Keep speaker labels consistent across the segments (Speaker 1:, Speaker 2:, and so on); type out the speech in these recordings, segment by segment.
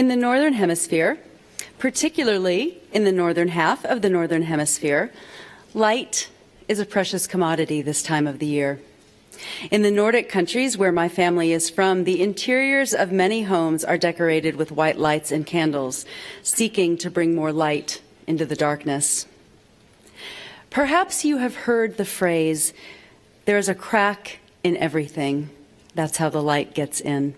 Speaker 1: In the Northern Hemisphere, particularly in the northern half of the Northern Hemisphere, light is a precious commodity this time of the year. In the Nordic countries where my family is from, the interiors of many homes are decorated with white lights and candles, seeking to bring more light into the darkness. Perhaps you have heard the phrase, "There is a crack in everything. That's how the light gets in."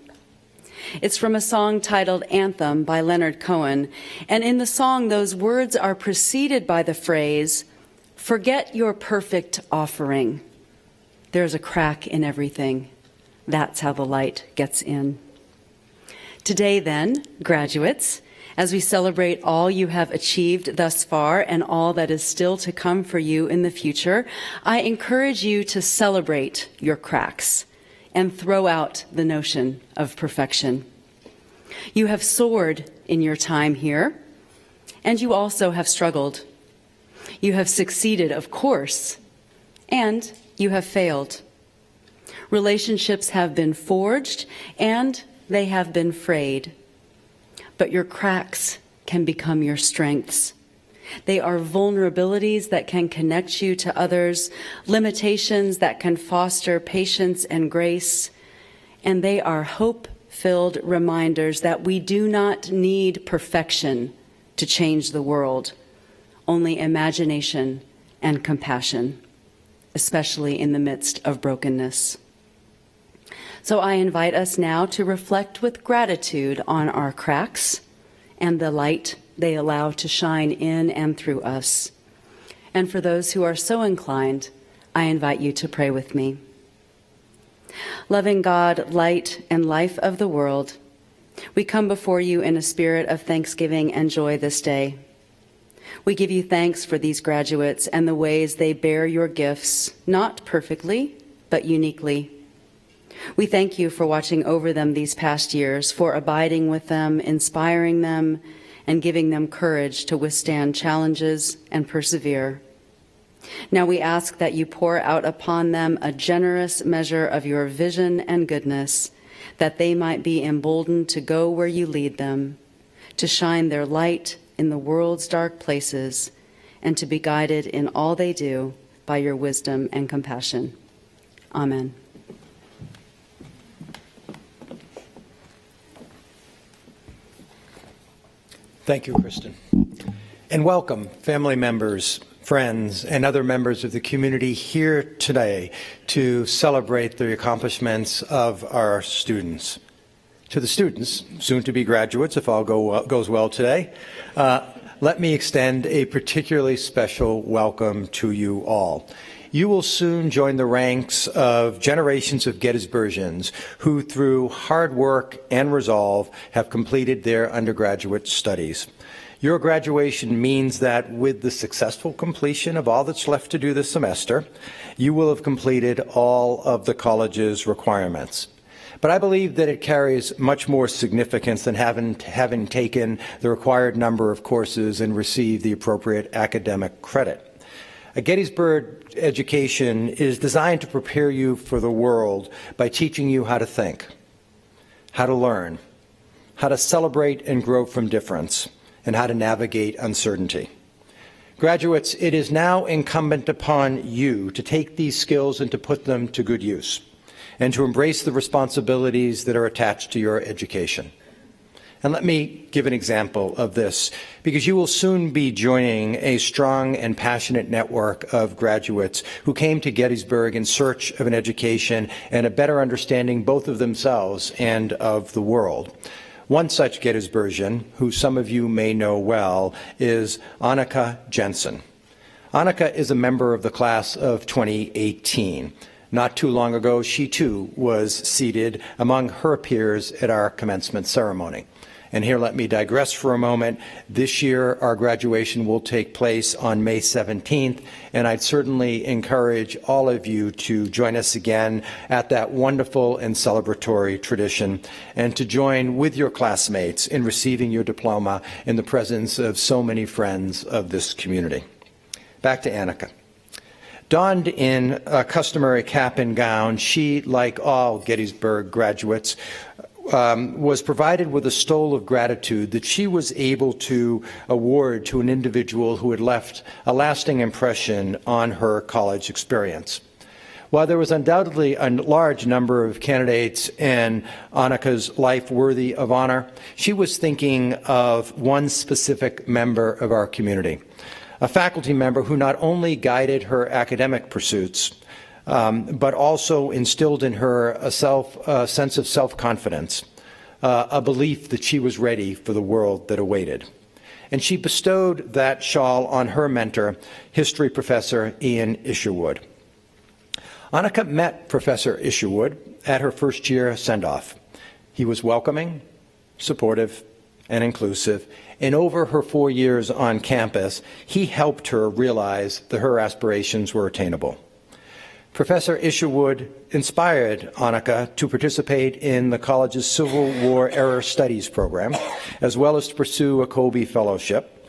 Speaker 1: It's from a song titled Anthem by Leonard Cohen, and in the song those words are preceded by the phrase, "Forget your perfect offering. There's a crack in everything. That's how the light gets in." Today then, graduates, as we celebrate all you have achieved thus far and all that is still to come for you in the future, I encourage you to celebrate your cracks and throw out the notion of perfection. You have soared in your time here, and you also have struggled. You have succeeded, of course, and you have failed. Relationships have been forged, and they have been frayed. But your cracks can become your strengths. They are vulnerabilities that can connect you to others, limitations that can foster patience and grace, and they are hope-filled reminders that we do not need perfection to change the world, only imagination and compassion, especially in the midst of brokenness. So I invite us now to reflect with gratitude on our cracks and the light they allow to shine in and through us. And for those who are so inclined, I invite you to pray with me. Loving God, light and life of the world, we come before you in a spirit of thanksgiving and joy this day. We give you thanks for these graduates and the ways they bear your gifts, not perfectly, but uniquely. We thank you for watching over them these past years, for abiding with them, inspiring them, and giving them courage to withstand challenges and persevere. Now we ask that you pour out upon them a generous measure of your vision and goodness, that they might be emboldened to go where you lead them, to shine their light in the world's dark places, and to be guided in all they do by your wisdom and compassion. Amen.
Speaker 2: Thank you, Kristen. And welcome, family members, friends, and other members of the community here today to celebrate the accomplishments of our students. To the students, soon to be graduates, if all goes well today, let me extend a particularly special welcome to you all. You will soon join the ranks of generations of Gettysburgians who, through hard work and resolve, have completed their undergraduate studies. Your graduation means that with the successful completion of all that's left to do this semester, you will have completed all of the college's requirements. But I believe that it carries much more significance than having taken the required number of courses and received the appropriate academic credit. A Gettysburg education is designed to prepare you for the world by teaching you how to think, how to learn, how to celebrate and grow from difference, and how to navigate uncertainty. Graduates, it is now incumbent upon you to take these skills and to put them to good use, and to embrace the responsibilities that are attached to your education. And let me give an example of this, because you will soon be joining a strong and passionate network of graduates who came to Gettysburg in search of an education and a better understanding both of themselves and of the world. One such Gettysburgian, who some of you may know well, is Annika Jensen. Annika is a member of the class of 2018. Not too long ago, she too was seated among her peers at our commencement ceremony. And here, let me digress for a moment. This year, our graduation will take place on May 17th, and I'd certainly encourage all of you to join us again at that wonderful and celebratory tradition, and to join with your classmates in receiving your diploma in the presence of so many friends of this community. Back to Annika. Donned in a customary cap and gown, she, like all Gettysburg graduates, was provided with a stole of gratitude that she was able to award to an individual who had left a lasting impression on her college experience. While there was undoubtedly a large number of candidates in Annika's life worthy of honor, she was thinking of one specific member of our community, a faculty member who not only guided her academic pursuits, but also instilled in her a sense of self-confidence, a belief that she was ready for the world that awaited. And she bestowed that shawl on her mentor, history professor Ian Isherwood. Annika met Professor Isherwood at her first-year send-off. He was welcoming, supportive, and inclusive, and over her 4 years on campus, he helped her realize that her aspirations were attainable. Professor Isherwood inspired Annika to participate in the college's Civil War Era Studies program, as well as to pursue a Colby Fellowship,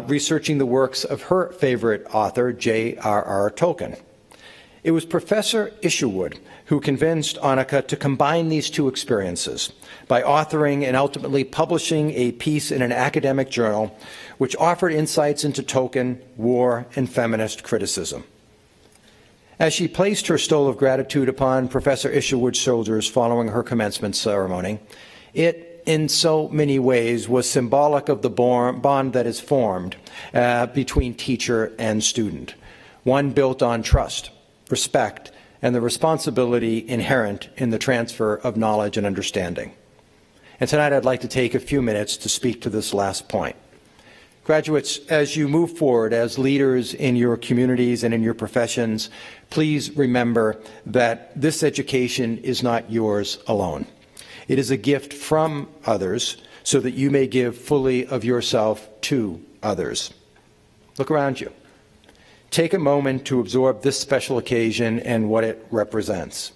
Speaker 2: researching the works of her favorite author, J.R.R. Tolkien. It was Professor Isherwood who convinced Annika to combine these two experiences by authoring and ultimately publishing a piece in an academic journal which offered insights into Tolkien, war, and feminist criticism. As she placed her stole of gratitude upon Professor Isherwood's shoulders following her commencement ceremony, it, in so many ways, was symbolic of the bond that is formed between teacher and student, one built on trust, respect, and the responsibility inherent in the transfer of knowledge and understanding. And tonight I'd like to take a few minutes to speak to this last point. Graduates, as you move forward as leaders in your communities and in your professions, please remember that this education is not yours alone. It is a gift from others so that you may give fully of yourself to others. Look around you. Take a moment to absorb this special occasion and what it represents.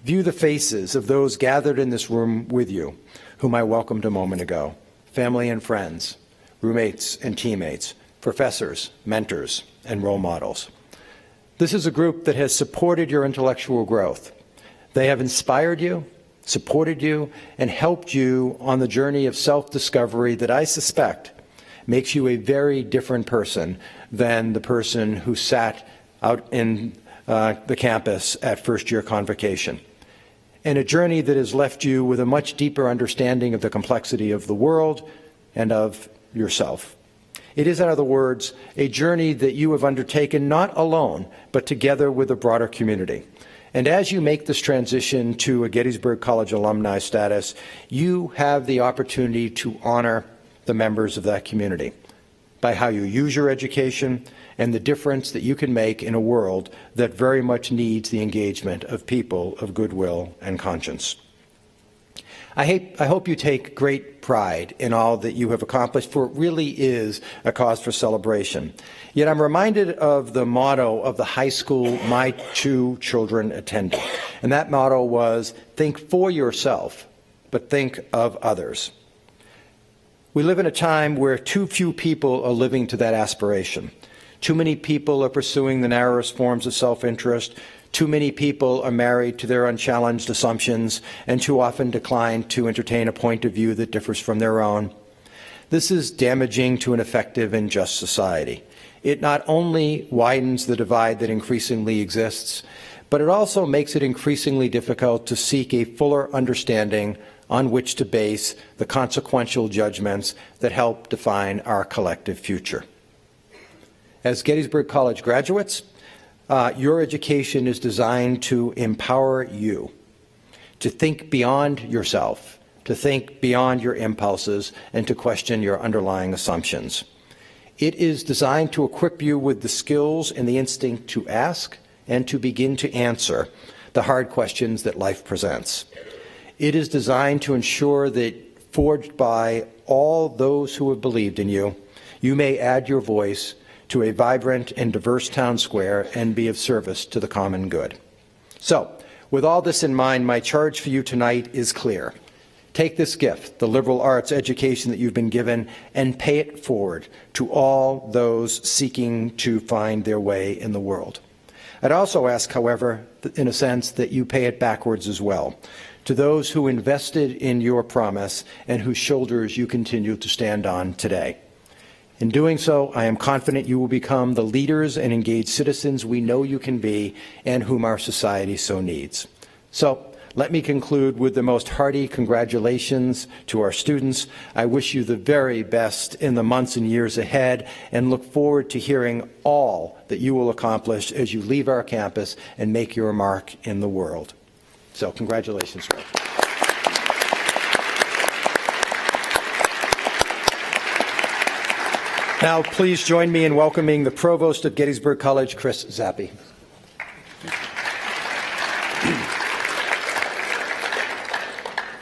Speaker 2: View the faces of those gathered in this room with you, whom I welcomed a moment ago, family and friends, roommates and teammates, professors, mentors, and role models. This is a group that has supported your intellectual growth. They have inspired you, supported you, and helped you on the journey of self-discovery that I suspect makes you a very different person than the person who sat out in the campus at first-year convocation. And a journey that has left you with a much deeper understanding of the complexity of the world and of yourself. It is, in other words, a journey that you have undertaken not alone, but together with a broader community. And as you make this transition to a Gettysburg College alumni status, you have the opportunity to honor the members of that community by how you use your education and the difference that you can make in a world that very much needs the engagement of people of goodwill and conscience. I hope you take great pride in all that you have accomplished, for it really is a cause for celebration. Yet I'm reminded of the motto of the high school my two children attended. And that motto was, think for yourself, but think of others. We live in a time where too few people are living to that aspiration. Too many people are pursuing the narrowest forms of self-interest. Too many people are married to their unchallenged assumptions and too often decline to entertain a point of view that differs from their own. This is damaging to an effective and just society. It not only widens the divide that increasingly exists, but it also makes it increasingly difficult to seek a fuller understanding on which to base the consequential judgments that help define our collective future. As Gettysburg College graduates, your education is designed to empower you to think beyond yourself, to think beyond your impulses, and to question your underlying assumptions. It is designed to equip you with the skills and the instinct to ask and to begin to answer the hard questions that life presents. It is designed to ensure that, forged by all those who have believed in you, you may add your voice to a vibrant and diverse town square and be of service to the common good. So, with all this in mind, my charge for you tonight is clear. Take this gift, the liberal arts education that you've been given, and pay it forward to all those seeking to find their way in the world. I'd also ask, however, in a sense, that you pay it backwards as well, to those who invested in your promise and whose shoulders you continue to stand on today. In doing so, I am confident you will become the leaders and engaged citizens we know you can be and whom our society so needs. So, let me conclude with the most hearty congratulations to our students. I wish you the very best in the months and years ahead and look forward to hearing all that you will accomplish as you leave our campus and make your mark in the world. So, congratulations, Ray. Now, please join me in welcoming the Provost of Gettysburg College, Chris Zappi.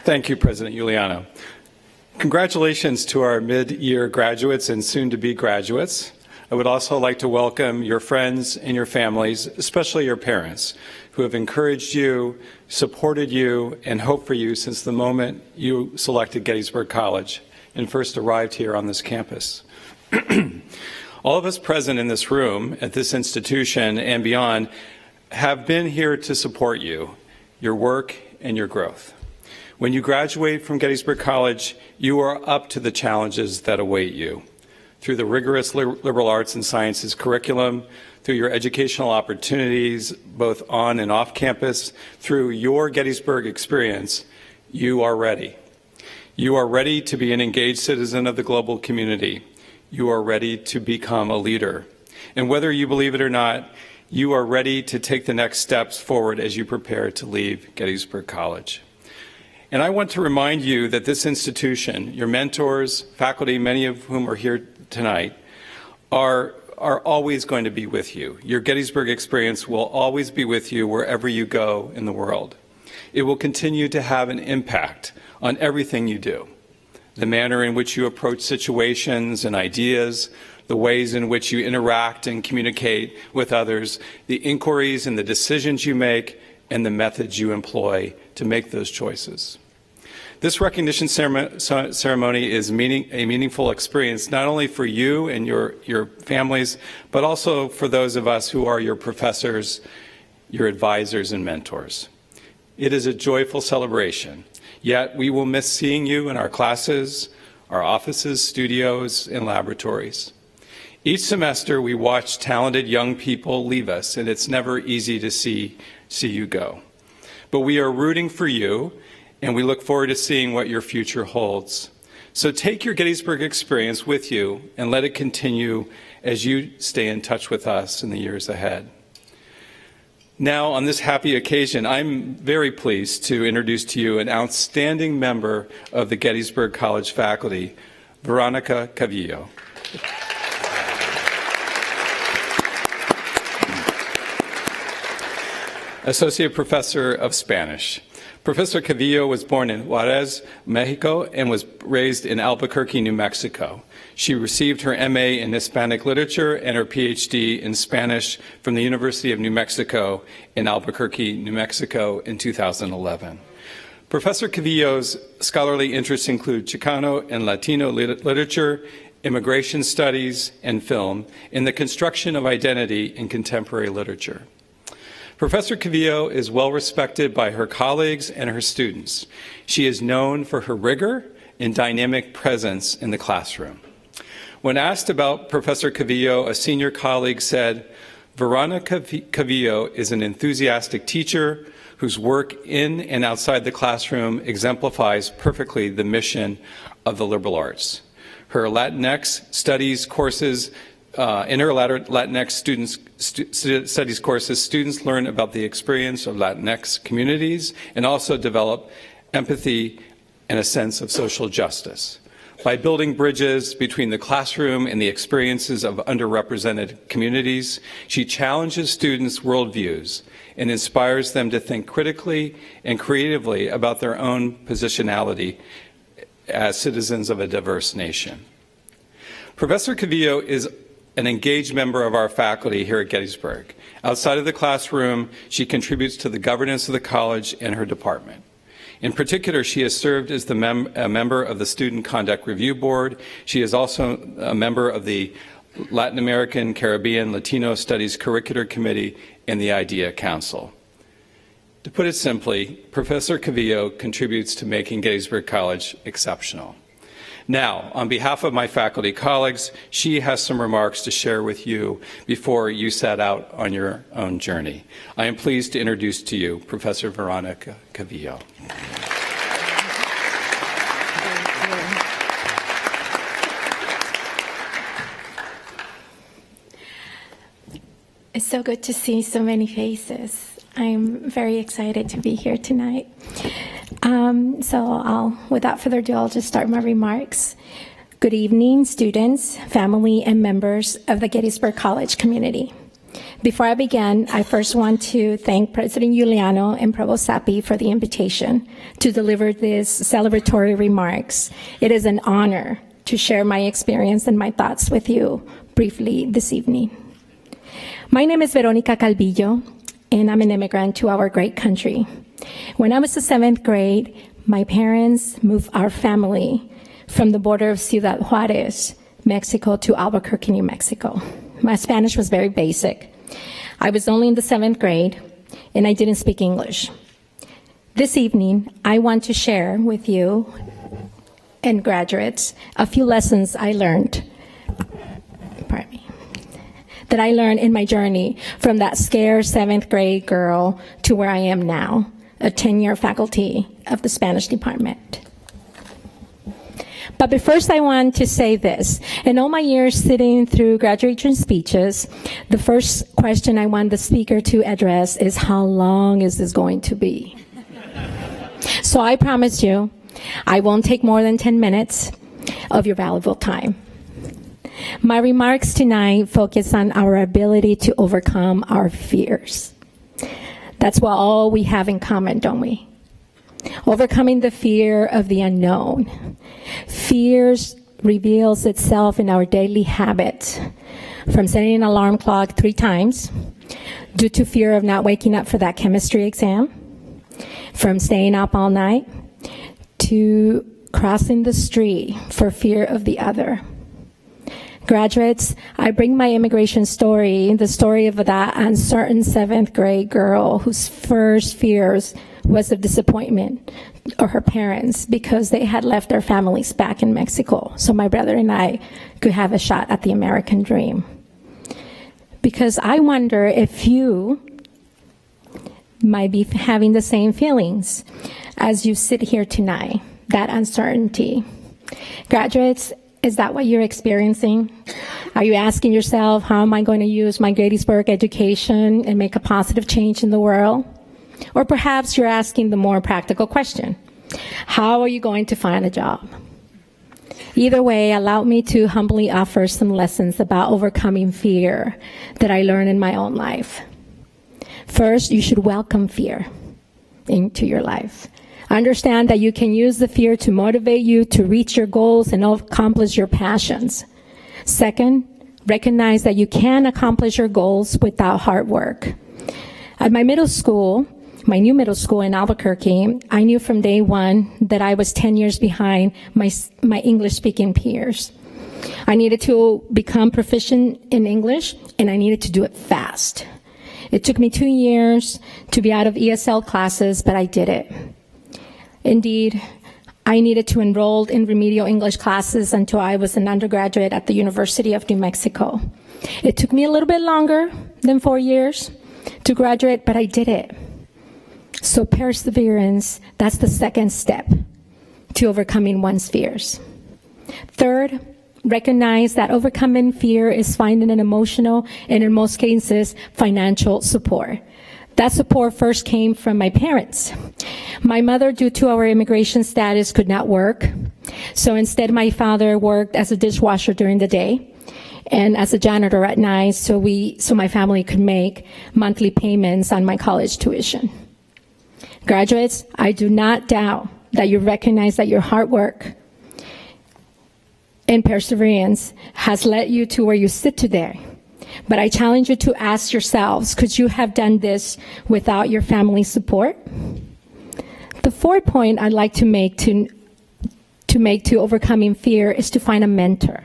Speaker 3: Thank you, President Iuliano. Congratulations to our mid-year graduates and soon-to-be graduates. I would also like to welcome your friends and your families, especially your parents, who have encouraged you, supported you, and hoped for you since the moment you selected Gettysburg College and first arrived here on this campus. All of us present in this room, at this institution and beyond, have been here to support you, your work, and your growth. When you graduate from Gettysburg College, you are up to the challenges that await you. Through the rigorous liberal arts and sciences curriculum, through your educational opportunities, both on and off campus, through your Gettysburg experience, you are ready. You are ready to be an engaged citizen of the global community. You are ready to become a leader. And whether you believe it or not, you are ready to take the next steps forward as you prepare to leave Gettysburg College. And I want to remind you that this institution, your mentors, faculty, many of whom are here tonight, are always going to be with you. Your Gettysburg experience will always be with you wherever you go in the world. It will continue to have an impact on everything you do. The manner in which you approach situations and ideas, the ways in which you interact and communicate with others, the inquiries and the decisions you make, and the methods you employ to make those choices. This recognition ceremony is a meaningful experience not only for you and your families, but also for those of us who are your professors, your advisors, and mentors. It is a joyful celebration, yet we will miss seeing you in our classes, our offices, studios, and laboratories. Each semester, we watch talented young people leave us, and it's never easy to see you go. But we are rooting for you, and we look forward to seeing what your future holds. So take your Gettysburg experience with you and let it continue as you stay in touch with us in the years ahead. Now, on this happy occasion, I'm very pleased to introduce to you an outstanding member of the Gettysburg College faculty, Verónica Calvillo. Associate Professor of Spanish. Professor Calvillo was born in Juarez, Mexico, and was raised in Albuquerque, New Mexico. She received her MA in Hispanic Literature and her PhD in Spanish from the University of New Mexico in Albuquerque, New Mexico in 2011. Professor Calvillo's scholarly interests include Chicano and Latino literature, immigration studies, and film, and the construction of identity in contemporary literature. Professor Calvillo is well respected by her colleagues and her students. She is known for her rigor and dynamic presence in the classroom. When asked about Professor Calvillo, a senior colleague said, "Verónica Calvillo is an enthusiastic teacher whose work in and outside the classroom exemplifies perfectly the mission of the liberal arts." Her Latinx studies courses in her Latinx studies courses, students learn about the experience of Latinx communities and also develop empathy and a sense of social justice. By building bridges between the classroom and the experiences of underrepresented communities, she challenges students' worldviews and inspires them to think critically and creatively about their own positionality as citizens of a diverse nation. Professor Calvillo is an engaged member of our faculty here at Gettysburg. Outside of the classroom, she contributes to the governance of the college and her department. In particular, she has served as a member of the Student Conduct Review Board. She is also a member of the Latin American, Caribbean, Latino Studies Curricular Committee and the IDEA Council. To put it simply, Professor Calvillo contributes to making Gettysburg College exceptional. Now, on behalf of my faculty colleagues, she has some remarks to share with you before you set out on your own journey. I am pleased to introduce to you Professor Verónica Calvillo.
Speaker 4: It's so good to see so many faces. I'm very excited to be here tonight. Without further ado, I'll just start my remarks. Good evening, students, family, and members of the Gettysburg College community. Before I begin, I first want to thank President Iuliano and Provost Sappi for the invitation to deliver these celebratory remarks. It is an honor to share my experience and my thoughts with you briefly this evening. My name is Verónica Calvillo, and I'm an immigrant to our great country. When I was in 7th grade, my parents moved our family from the border of Ciudad Juárez, Mexico, to Albuquerque, New Mexico. My Spanish was very basic. I was only in the 7th grade, and I didn't speak English. This evening, I want to share with you and graduates a few lessons I learned. Pardon me. That I learned in my journey from that scared 7th grade girl to where I am now, a 10-year faculty of the Spanish department. But first I want to say this. In all my years sitting through graduation speeches, the first question I want the speaker to address is, how long is this going to be? So I promise you, I won't take more than 10 minutes of your valuable time. My remarks tonight focus on our ability to overcome our fears. That's what all we have in common, don't we? Overcoming the fear of the unknown. Fears reveals itself in our daily habits, from setting an alarm clock 3 times due to fear of not waking up for that chemistry exam, from staying up all night, to crossing the street for fear of the other. Graduates, I bring my immigration story, the story of that uncertain 7th grade girl whose first fears was of disappointment or her parents because they had left their families back in Mexico, so my brother and I could have a shot at the American dream. Because I wonder if you might be having the same feelings as you sit here tonight, that uncertainty. Graduates, is that what you're experiencing? Are you asking yourself, how am I going to use my Gettysburg education and make a positive change in the world? Or perhaps you're asking the more practical question, how are you going to find a job? Either way, allow me to humbly offer some lessons about overcoming fear that I learned in my own life. First, you should welcome fear into your life. Understand that you can use the fear to motivate you to reach your goals and accomplish your passions. Second, recognize that you can accomplish your goals without hard work. At my middle school, my new middle school in Albuquerque, I knew from day one that I was 10 years behind my English-speaking peers. I needed to become proficient in English, and I needed to do it fast. It took me 2 years to be out of ESL classes, but I did it. Indeed, I needed to enroll in remedial English classes until I was an undergraduate at the University of New Mexico. It took me a little bit longer than 4 years to graduate, but I did it. So perseverance, that's the second step to overcoming one's fears. Third, recognize that overcoming fear is finding an emotional and, in most cases, financial support. That support first came from my parents. My mother, due to our immigration status, could not work. So instead, my father worked as a dishwasher during the day and as a janitor at night, so my family could make monthly payments on my college tuition. Graduates, I do not doubt that you recognize that your hard work and perseverance has led you to where you sit today. But I challenge you to ask yourselves, could you have done this without your family's support? The fourth point I'd like to make to overcoming fear is to find a mentor.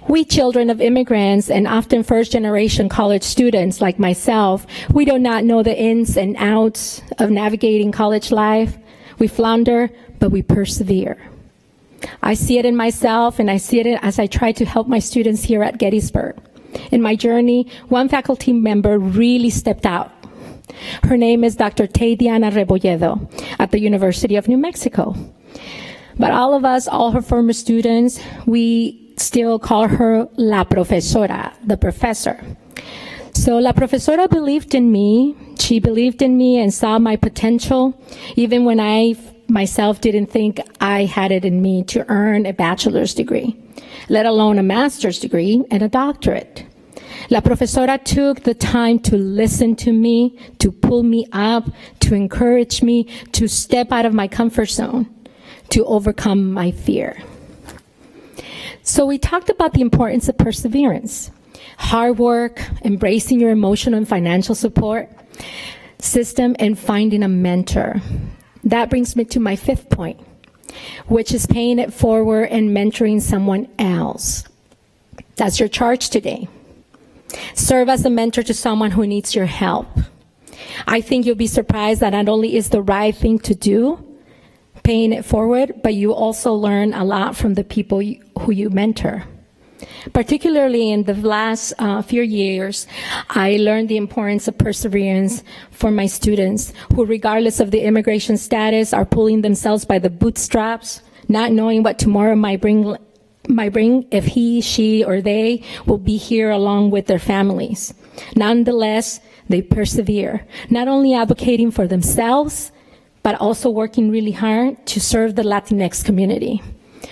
Speaker 4: We children of immigrants and often first-generation college students like myself, we do not know the ins and outs of navigating college life. We flounder, but we persevere. I see it in myself, and I see it as I try to help my students here at Gettysburg. In my journey, one faculty member really stepped out. Her name is Dr. Tadiana Rebolledo at the University of New Mexico. But all of us, all her former students, we still call her La Profesora, the professor. So La Profesora believed in me. She believed in me and saw my potential, even when I myself didn't think I had it in me to earn a bachelor's degree, let alone a master's degree and a doctorate. La Profesora took the time to listen to me, to pull me up, to encourage me, to step out of my comfort zone, to overcome my fear. So we talked about the importance of perseverance, hard work, embracing your emotional and financial support system, and finding a mentor. That brings me to my fifth point, which is paying it forward and mentoring someone else. That's your charge today. Serve as a mentor to someone who needs your help. I think you'll be surprised that not only is the right thing to do, paying it forward, but you also learn a lot from the people who you mentor. Particularly in the last few years, I learned the importance of perseverance for my students who, regardless of the immigration status, are pulling themselves by the bootstraps, not knowing what tomorrow might bring if he, she, or they will be here along with their families. Nonetheless, they persevere, not only advocating for themselves, but also working really hard to serve the Latinx community.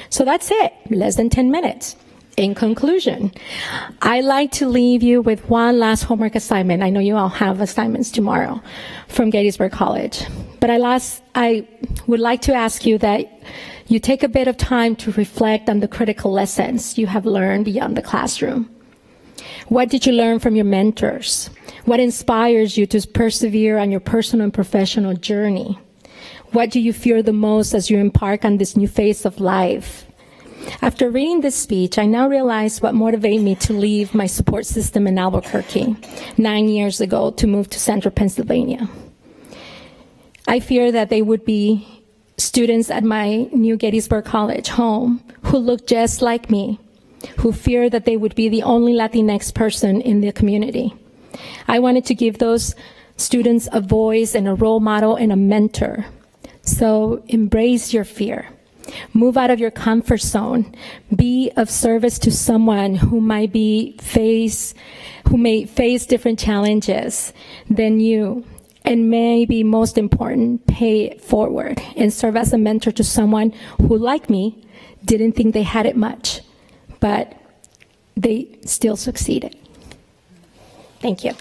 Speaker 4: So that's it, less than 10 minutes. In conclusion, I like to leave you with one last homework assignment. I know you all have assignments tomorrow from Gettysburg College, but I would like to ask you that you take a bit of time to reflect on the critical lessons you have learned beyond the classroom. What did you learn from your mentors? What inspires you to persevere on your personal and professional journey? What do you fear the most as you embark on this new phase of life? After reading this speech, I now realize what motivated me to leave my support system in Albuquerque 9 years ago to move to central Pennsylvania. I fear that they would be students at my new Gettysburg College home who look just like me, who fear that they would be the only Latinx person in the community. I wanted to give those students a voice and a role model and a mentor. So embrace your fear. Move out of your comfort zone. Be of service to someone who may face different challenges than you. And maybe most important, pay it forward and serve as a mentor to someone who, like me, didn't think they had it much, but they still succeeded. Thank you.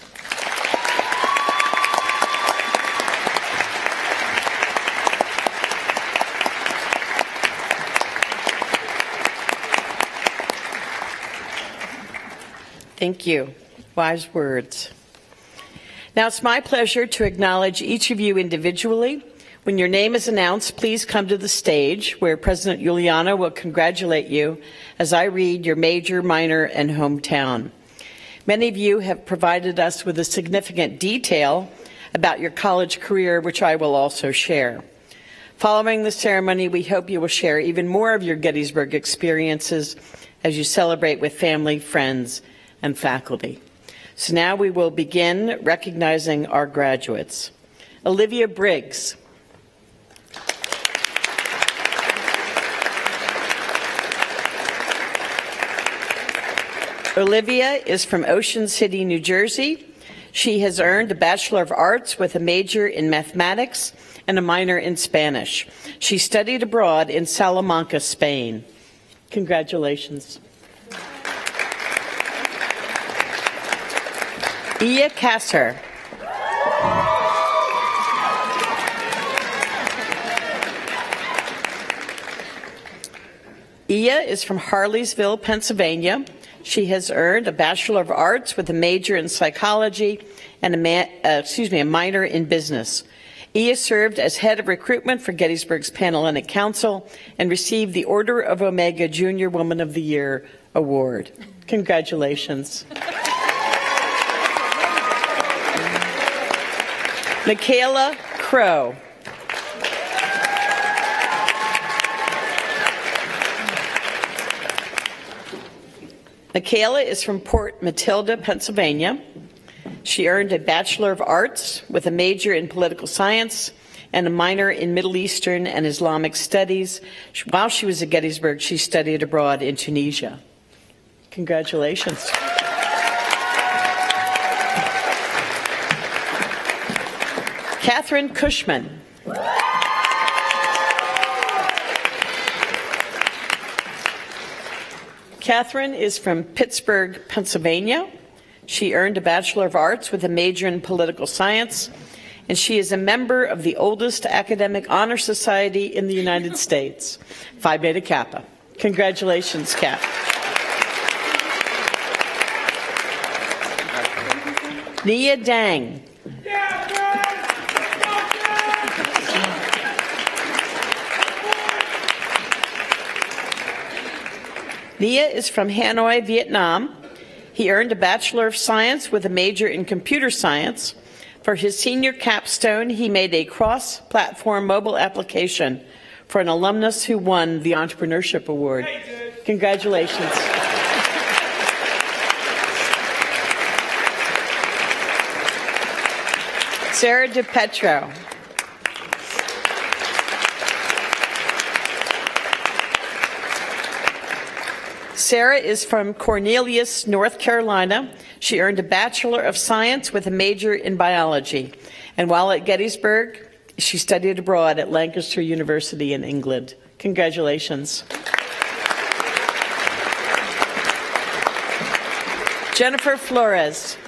Speaker 5: Thank you. Wise words. Now it's my pleasure to acknowledge each of you individually. When your name is announced, please come to the stage where President Iuliano will congratulate you as I read your major, minor, and hometown. Many of you have provided us with a significant detail about your college career, which I will also share. Following the ceremony, we hope you will share even more of your Gettysburg experiences as you celebrate with family, friends, and faculty. So now we will begin recognizing our graduates. Olivia Briggs. Olivia is from Ocean City, New Jersey. She has earned a Bachelor of Arts with a major in mathematics and a minor in Spanish. She studied abroad in Salamanca, Spain. Congratulations. Iya Kasser. Iya is from Harleysville, Pennsylvania. She has earned a Bachelor of Arts with a major in psychology and a minor in business. Iya served as head of recruitment for Gettysburg's Panhellenic Council and received the Order of Omega Junior Woman of the Year Award. Congratulations. Michaela Crow. Michaela is from Port Matilda, Pennsylvania. She earned a Bachelor of Arts with a major in political science and a minor in Middle Eastern and Islamic studies. While she was at Gettysburg, she studied abroad in Tunisia. Congratulations. Catherine Cushman. Catherine is from Pittsburgh, Pennsylvania. She earned a Bachelor of Arts with a major in political science, and she is a member of the oldest academic honor society in the United States, Phi Beta Kappa. Congratulations, Kat. Nia Dang. Nia is from Hanoi, Vietnam. He earned a Bachelor of Science with a major in computer science. For his senior capstone, he made a cross-platform mobile application for an alumnus who won the Entrepreneurship Award. Congratulations. Sarah DiPetro. Sarah is from Cornelius, North Carolina. She earned a Bachelor of Science with a major in biology. And while at Gettysburg, she studied abroad at Lancaster University in England. Congratulations. Jennifer Flores.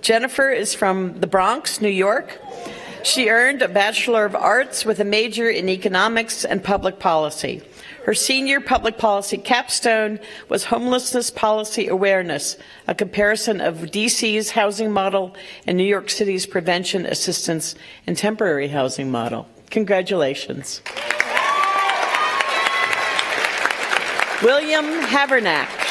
Speaker 5: Jennifer is from the Bronx, New York. She earned a Bachelor of Arts with a major in economics and public policy. Her senior public policy capstone was Homelessness Policy Awareness, a comparison of DC's housing model and New York City's prevention, assistance, and temporary housing model. Congratulations. William Havernack.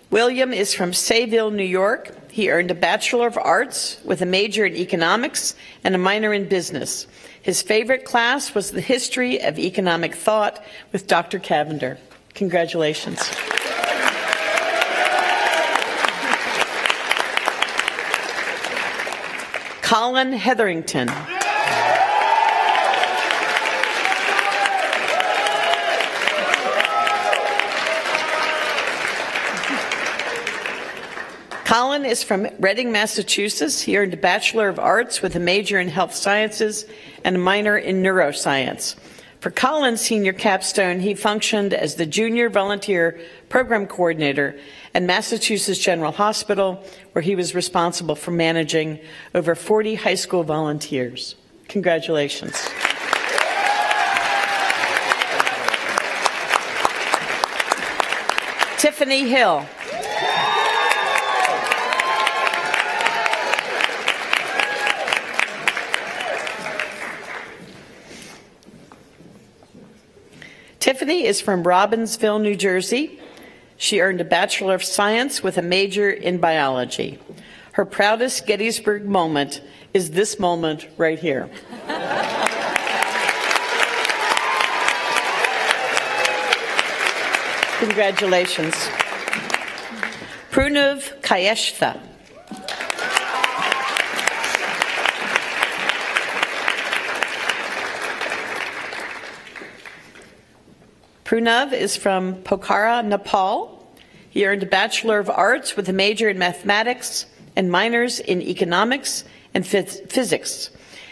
Speaker 5: William is from Sayville, New York. He earned a Bachelor of Arts with a major in economics and a minor in business. His favorite class was the history of economic thought with Dr. Cavender. Congratulations. Colin Hetherington. Colin is from Reading, Massachusetts. He earned a Bachelor of Arts with a major in health sciences and a minor in neuroscience. For Colin's senior capstone, he functioned as the Junior Volunteer Program Coordinator at Massachusetts General Hospital, where he was responsible for managing over 40 high school volunteers. Congratulations. Tiffany Hill. Tiffany is from Robbinsville, New Jersey. She earned a Bachelor of Science with a major in biology. Her proudest Gettysburg moment is this moment right here. Congratulations. Prunav Kayeshtha. Prunav is from Pokhara, Nepal. He earned a Bachelor of Arts with a major in mathematics and minors in economics and physics.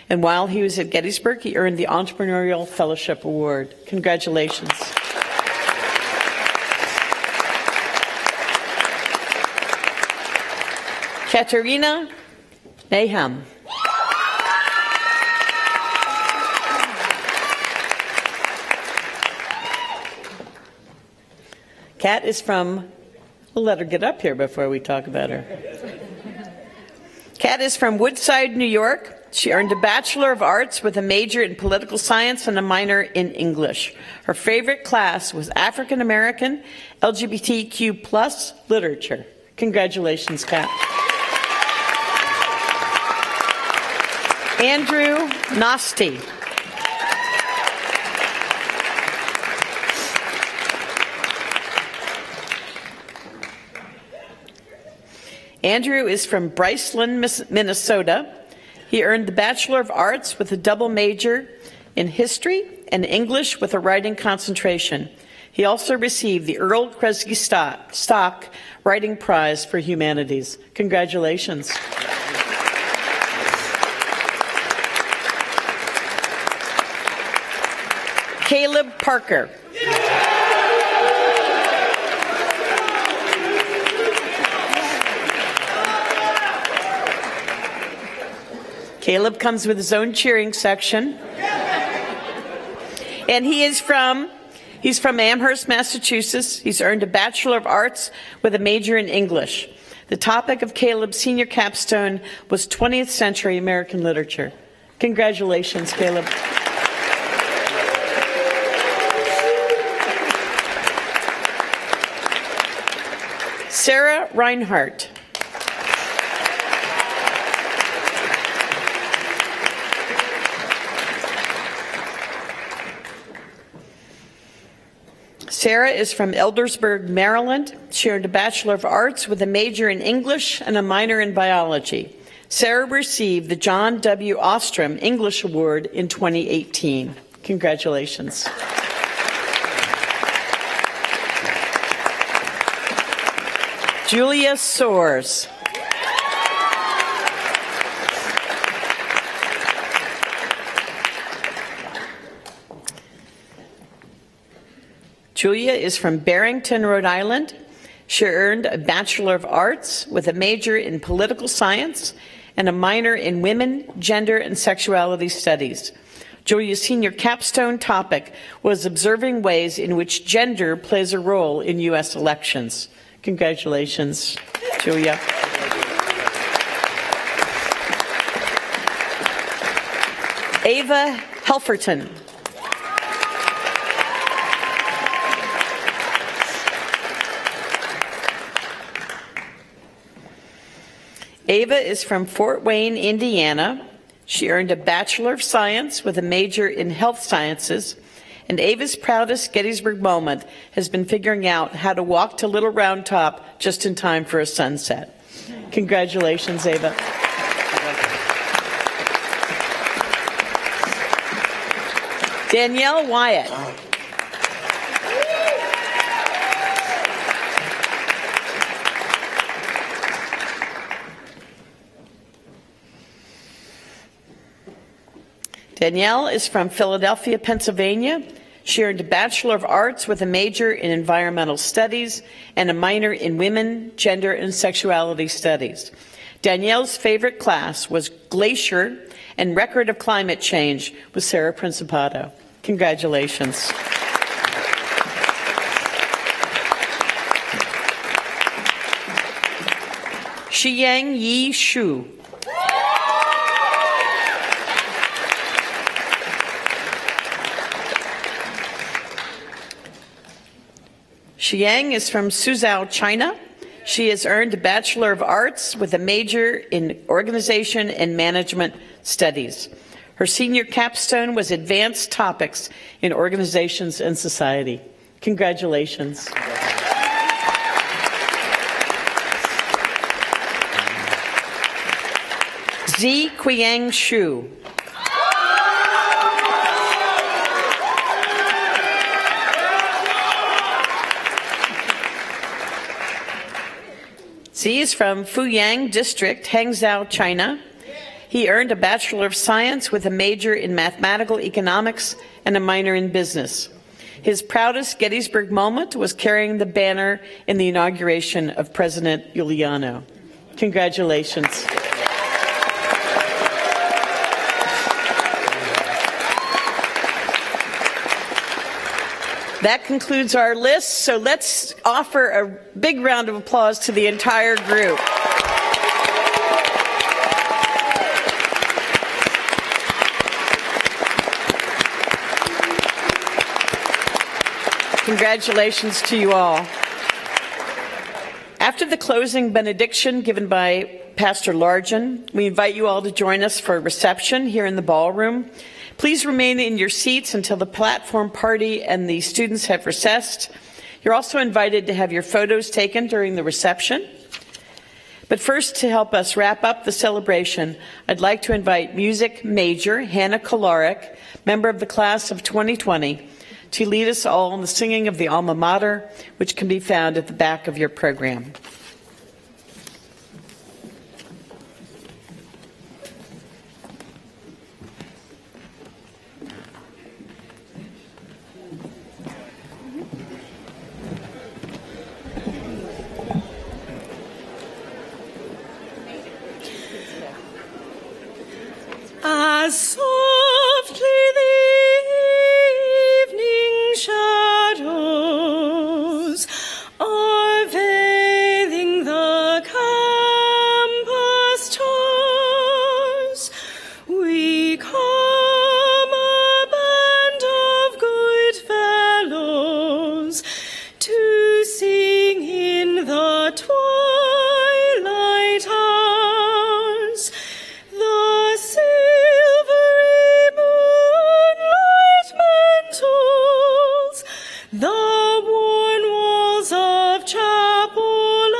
Speaker 5: And while he was at Gettysburg, he earned the Entrepreneurial Fellowship Award. Congratulations. Katerina Nahum. Kat is from, we'll let her get up here before we talk about her. Kat is from Woodside, New York. She earned a Bachelor of Arts with a major in political science and a minor in English. Her favorite class was African American LGBTQ plus literature. Congratulations, Kat. Andrew Nosti. Andrew is from Bryceland, Minnesota. He earned the Bachelor of Arts with a double major in history and English with a writing concentration. He also received the Earl Kresge Stock Writing Prize for Humanities. Congratulations. Caleb Parker. Caleb comes with his own cheering section. And he's from Amherst, Massachusetts. He's earned a Bachelor of Arts with a major in English. The topic of Caleb's senior capstone was 20th century American literature. Congratulations, Caleb. Sarah Reinhardt. Sarah is from Eldersburg, Maryland. She earned a Bachelor of Arts with a major in English and a minor in biology. Sarah received the John W. Ostrom English Award in 2018. Congratulations. Julia Soares. Julia is from Barrington, Rhode Island. She earned a Bachelor of Arts with a major in political science and a minor in women, gender, and sexuality studies. Julia's senior capstone topic was observing ways in which gender plays a role in U.S. elections. Congratulations, Julia. Ava Helferton. Ava is from Fort Wayne, Indiana. She earned a Bachelor of Science with a major in Health Sciences, and Ava's proudest Gettysburg moment has been figuring out how to walk to Little Round Top just in time for a sunset. Congratulations, Ava. Danielle Wyatt. Danielle is from Philadelphia, Pennsylvania. She earned a Bachelor of Arts with a major in Environmental Studies and a minor in Women, Gender, and Sexuality Studies. Danielle's favorite class was Glacier and Record of Climate Change with Sarah Principato. Congratulations. Shiyang Yi Shu. Xiang is from Suzhou, China. She has earned a Bachelor of Arts with a major in Organization and Management Studies. Her senior capstone was Advanced Topics in Organizations and Society. Congratulations. Zi Qiang Shu. Zi is from Fuyang District, Hangzhou, China. He earned a Bachelor of Science with a major in Mathematical Economics and a minor in Business. His proudest Gettysburg moment was carrying the banner in the inauguration of President Iuliano. Congratulations. That concludes our list, so let's offer a big round of applause to the entire group. Congratulations to you all. After the closing benediction given by Pastor Largen, we invite you all to join us for a reception here in the ballroom. Please remain in your seats until the platform party and the students have recessed. You're also invited to have your photos taken during the reception. But first, to help us wrap up the celebration, I'd like to invite music major Hannah Kolarek, member of the class of 2020, to lead us all in the singing of the Alma Mater, which can be found at the back of your program.
Speaker 6: As softly the evening shadows are veiling the campus towers, we come a band of good fellows to sing in the twilight hours. The silvery moonlight mantles the worn walls of chapel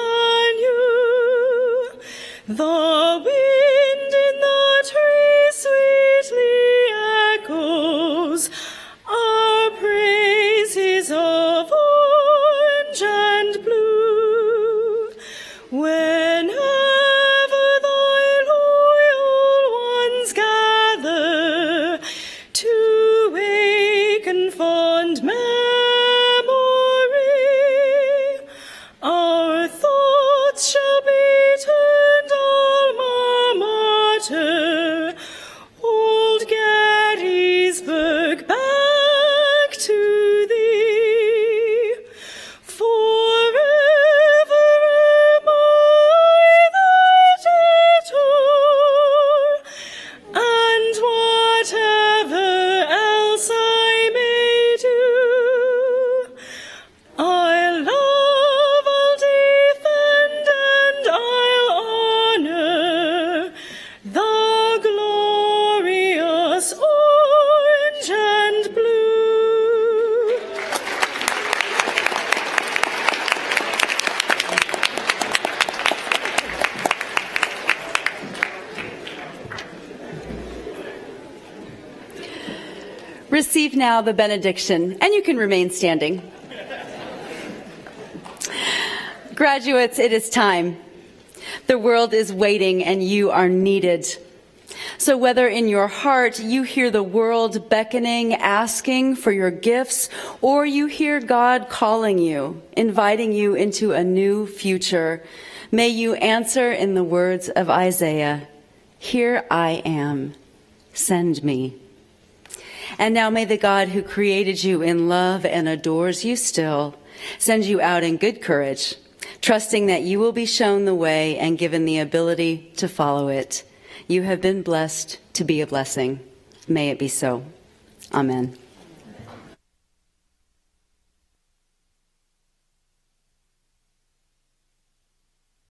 Speaker 6: anew. The wind in the trees sweetly echoes our praises of orange and blue. Whenever thy loyal ones gather to waken fond memory, our thoughts shall be turned alma mater, old Gettysburg, back to thee. Forever am I thy debtor, and whatever else I may do, I'll love, I'll defend, and I'll honor the glorious orange and blue.
Speaker 1: Receive now the benediction, and you can remain standing. Graduates, it is time. The world is waiting, and you are needed. So whether in your heart you hear the world beckoning, asking for your gifts, or you hear God calling you, inviting you into a new future, may you answer in the words of Isaiah, "Here I am, send me." And now may the God who created you in love and adores you still send you out in good courage, trusting that you will be shown the way and given the ability to follow it. You have been blessed to be a blessing. May it be so. Amen.